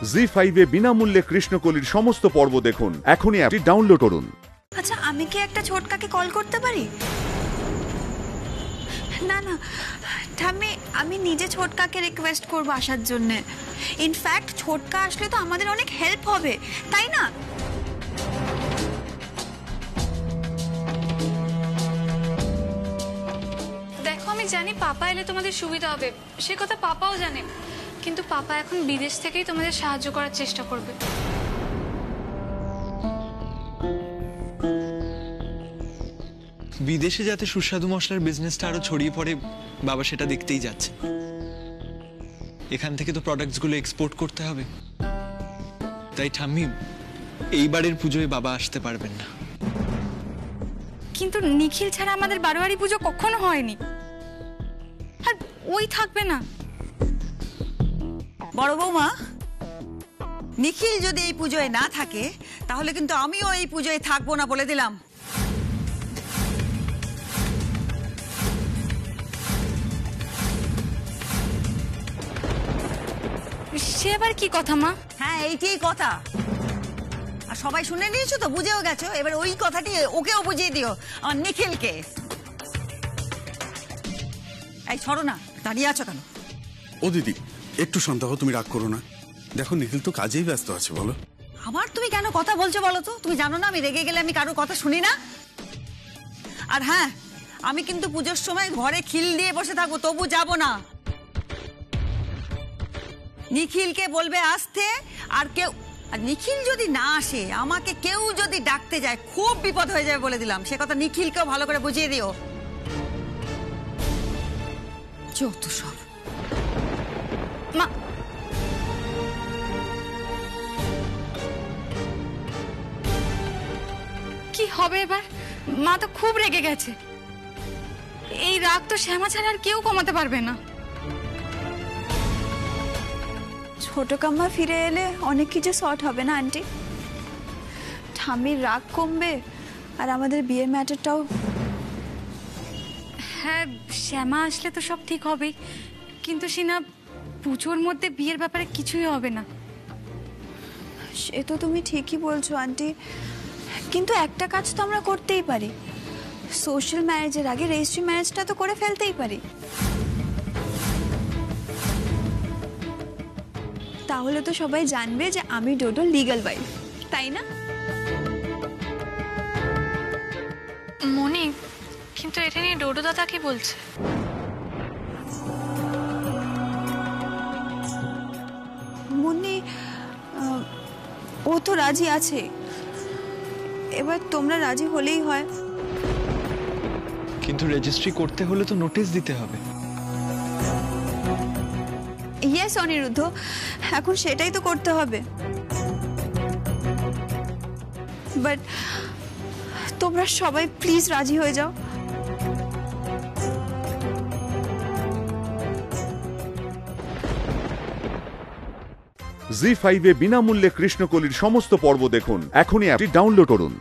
জি5 এ বিনামূল্যে কৃষ্ণকলির সমস্ত পর্ব দেখুন। এখনই অ্যাপটি ডাউনলোড করুন। আচ্ছা, আমি কি একটা ছোটকাকে কল করতে পারি? না না ঠাম্মি, আমি নিজে ছোটকাকে রিকোয়েস্ট করবো আসার জন্য। ইনফ্যাক্ট ছোটকা আসলে তো আমাদের অনেক হেল্প হবে, তাই না? দেখো, আমি জানি পাপা এলে তোমাদের সুবিধা হবে, সে কথা পাপাও জানে, কিন্তু পাপা এখন বিদেশ থেকেই তোমাদের সাহায্য করার চেষ্টা করবে। বিদেশে যাতে সুস্বাদু মশলার বিজনেসটা আরো ছড়িয়ে পড়ে, বাবা সেটা দেখতেই যাচ্ছে। এখান থেকে তো প্রোডাক্টসগুলো এক্সপোর্ট করতে হবে। তাই ঠাম্মি, এইবারের পুজোয় বাবা আসতে পারবেন না। কিন্তু নিখিল ছাড়া আমাদের বারোয়ারি পুজো কখনো হয়নি, আর ওই থাকবে না। বড় বৌমা, নিখিল যদি এই পুজোয় না থাকে তাহলে কিন্তু আমিও এই পুজোয় থাকবো না, বলে দিলাম। সে আবার কি কথা মা? হ্যাঁ, এইটাই কথা। আর সবাই শুনে নিয়েছো তো, বুঝেও গেছো। এবার ওই কথাটি ওকেও বুঝিয়ে দিও, আমার নিখিলকে। এই ছড়ো না, দাঁড়িয়ে আছো কেন? ও দিদি, একটু শান্ত হও, তুমি রাগ করো না। দেখো, নিখিল তো কাজেই ব্যস্ত আছে, বলো। আবার তুমি কেন কথা বলছো বলো তো? তুমি জানো না আমি রেগে গেলে আমি কারোর কথা শুনি না। আর হ্যাঁ, আমি কিন্তু পুজোর সময় ঘরে খিল দিয়ে বসে থাকবো, তবু যাব না। নিখিলকে বলবে আসতে। আর নিখিল যদি না আসে, আমাকে কেউ যদি ডাকতে যায়, খুব বিপদ হয়ে যাবে, বলে দিলাম। সে কথা নিখিলকেও ভালো করে বুঝিয়ে দিও। যত সব। মা, কি হবে এবার? মা তো খুব রেগে গেছে। এই রাগ তো শ্যামা ছাড়া আর কেউ কমাতে পারবে না। ছোট কাম্মা ফিরে এলে অনেক কিছু সর্ট হবে না আন্টি? ঠাম্মির রাগ কমবে, আর আমাদের বিয়ের ম্যাটারটাও। হ্যাঁ, শ্যামা আসলে তো সব ঠিক হবেই, কিন্তু সিনা পুজোর মধ্যে বিয়ের ব্যাপারে কিছুই হবে না। সে তো তুমি ঠিকই বলছো আন্টি, কিন্তু একটা কাজ তো আমরা করতেই পারি। সোশ্যাল ম্যারেজের আগে রেজিস্ট্রি ম্যারেজটা তো করে ফেলতেই পারি। তাহলে তো সবাই জানবে যে আমি ডোডো লিগ্যাল ওয়াইফ, তাই না? মনি, কিন্তু এটা নিয়ে ডোডো দাদা কি বলছে? মুন্নি, ও তো রাজি আছে। এবার তোমরা রাজি হলেই হয়। কিন্তু রেজিস্ট্রি করতে হলে তো নোটিশ দিতে হবে। ইয়েস অনিরুদ্ধ, এখন সেটাই তো করতে হবে। বাট তোমরা সবাই প্লিজ রাজি হয়ে যাও। জি5 এ বিনামূল্যে কৃষ্ণকলির সমস্ত পর্ব দেখুন। এখনই অ্যাপটি ডাউনলোড করুন।